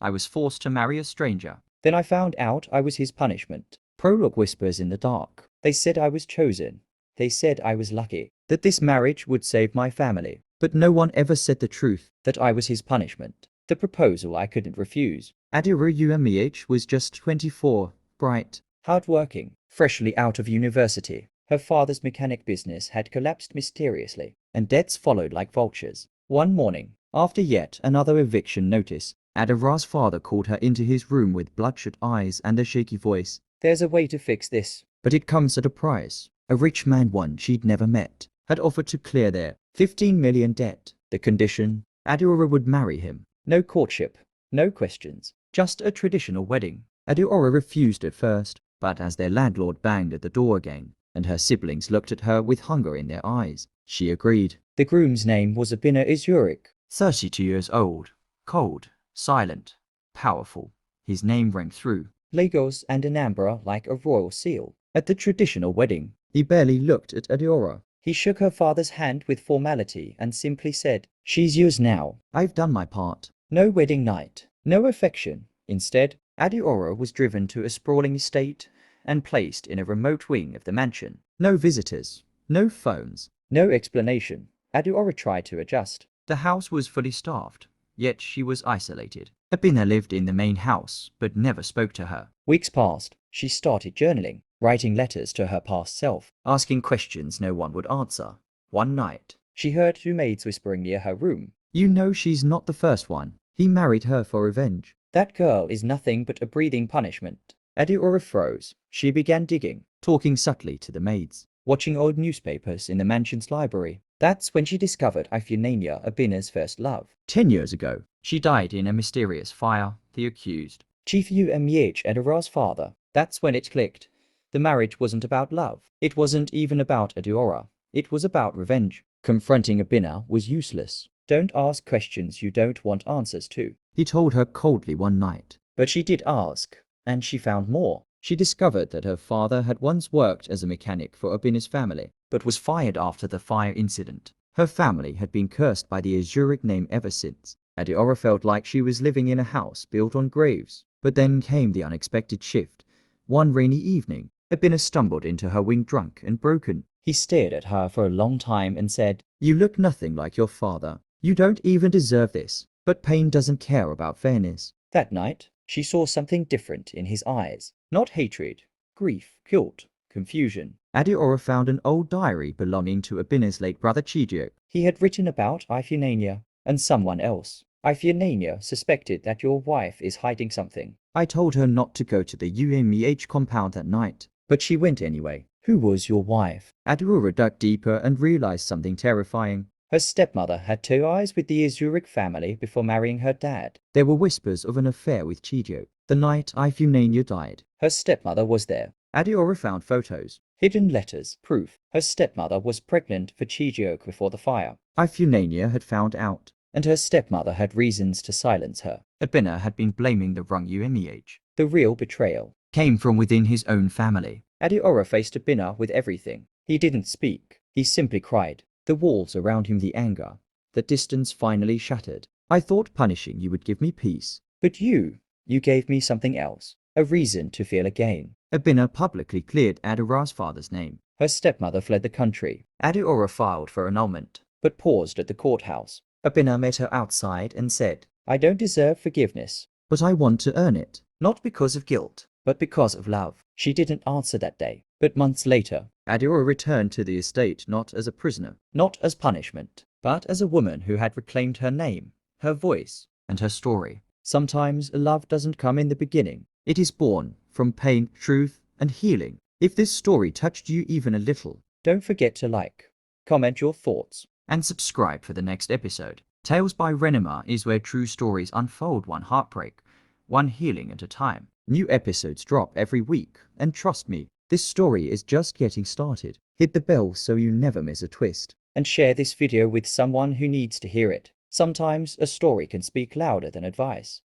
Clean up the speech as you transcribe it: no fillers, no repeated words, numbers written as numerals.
I was forced to marry a stranger. Then I found out I was his punishment. Prologue whispers in the dark. They said I was chosen. They said I was lucky, that this marriage would save my family. But no one ever said the truth, that I was his punishment. The proposal I couldn't refuse. Adaora Obinna was just 24, bright, hard-working, freshly out of university. Her father's mechanic business had collapsed mysteriously, and debts followed like vultures. One morning, after yet another eviction notice, Adaora's father called her into his room with bloodshot eyes and a shaky voice. "There's a way to fix this. But it comes at a price. A rich man, one she'd never met, had offered to clear their 15 million debt. The condition, Adaora would marry him. No courtship, no questions, just a traditional wedding." Adaora refused at first, but as their landlord banged at the door again, and her siblings looked at her with hunger in their eyes, she agreed. The groom's name was Obinna Story. 32 years old, cold, silent, powerful. His name rang through Lagos and Anambra like a royal seal. At the traditional wedding, he barely looked at Adaora. He shook her father's hand with formality and simply said, "She's yours now." I've done my part. No wedding night, no affection. Instead, Adaora was driven to a sprawling estate and placed in a remote wing of the mansion. No visitors, no phones, no explanation. Adaora tried to adjust. The house was fully staffed, yet she was isolated. Obinna lived in the main house, but never spoke to her. Weeks passed. She started journaling, writing letters to her past self, asking questions no one would answer. One night, she heard two maids whispering near her room. You know she's not the first one. He married her for revenge. That girl is nothing but a breathing punishment. Adaora froze. She began digging, talking subtly to the maids, watching old newspapers in the mansion's library. That's when she discovered Ifeanyi Obinna's first love. 10 years ago, she died in a mysterious fire, the accused. Chief UMH Adaora's father. That's when it clicked. The marriage wasn't about love. It wasn't even about Adaora. It was about revenge. Confronting Obinna was useless. Don't ask questions you don't want answers to, he told her coldly one night. But she did ask, and she found more. She discovered that her father had once worked as a mechanic for Obinna's family, but was fired after the fire incident. Her family had been cursed by the Azuric name ever since. Adaora felt like she was living in a house built on graves. But then came the unexpected shift. One rainy evening, Obinna stumbled into her wing drunk and broken. He stared at her for a long time and said, You look nothing like your father. You don't even deserve this. But pain doesn't care about fairness. That night, she saw something different in his eyes. Not hatred, grief, guilt, confusion. Adaora found an old diary belonging to Obinna's late brother Chijioke. He had written about Ifeanyi and someone else. Ifeanyi suspected that your wife is hiding something. I told her not to go to the UMEH compound that night, but she went anyway. Who was your wife? Adaora dug deeper and realized something terrifying. Her stepmother had ties with the Azuric family before marrying her dad. There were whispers of an affair with Chijioke. The night Ifeanyi died, her stepmother was there. Adaora found photos, hidden letters, proof. Her stepmother was pregnant for Chijioke before the fire. Ifeanyi had found out, and her stepmother had reasons to silence her. Obinna had been blaming the wrong UMEH. The real betrayal came from within his own family. Adaora faced Obinna with everything. He didn't speak. He simply cried. The walls around him, the anger. The distance finally shattered. I thought punishing you would give me peace. But you gave me something else. A reason to feel again. Obinna publicly cleared Adaora's father's name. Her stepmother fled the country. Adaora filed for annulment, but paused at the courthouse. Obinna met her outside and said, I don't deserve forgiveness. But I want to earn it. Not because of guilt, but because of love. She didn't answer that day. But months later, Adaora returned to the estate not as a prisoner, not as punishment, but as a woman who had reclaimed her name, her voice, and her story. Sometimes love doesn't come in the beginning. It is born from pain, truth, and healing. If this story touched you even a little, don't forget to like, comment your thoughts, and subscribe for the next episode. Tales by Renoma is where true stories unfold one heartbreak, one healing at a time. New episodes drop every week, and trust me, this story is just getting started. Hit the bell so you never miss a twist. And share this video with someone who needs to hear it. Sometimes a story can speak louder than advice.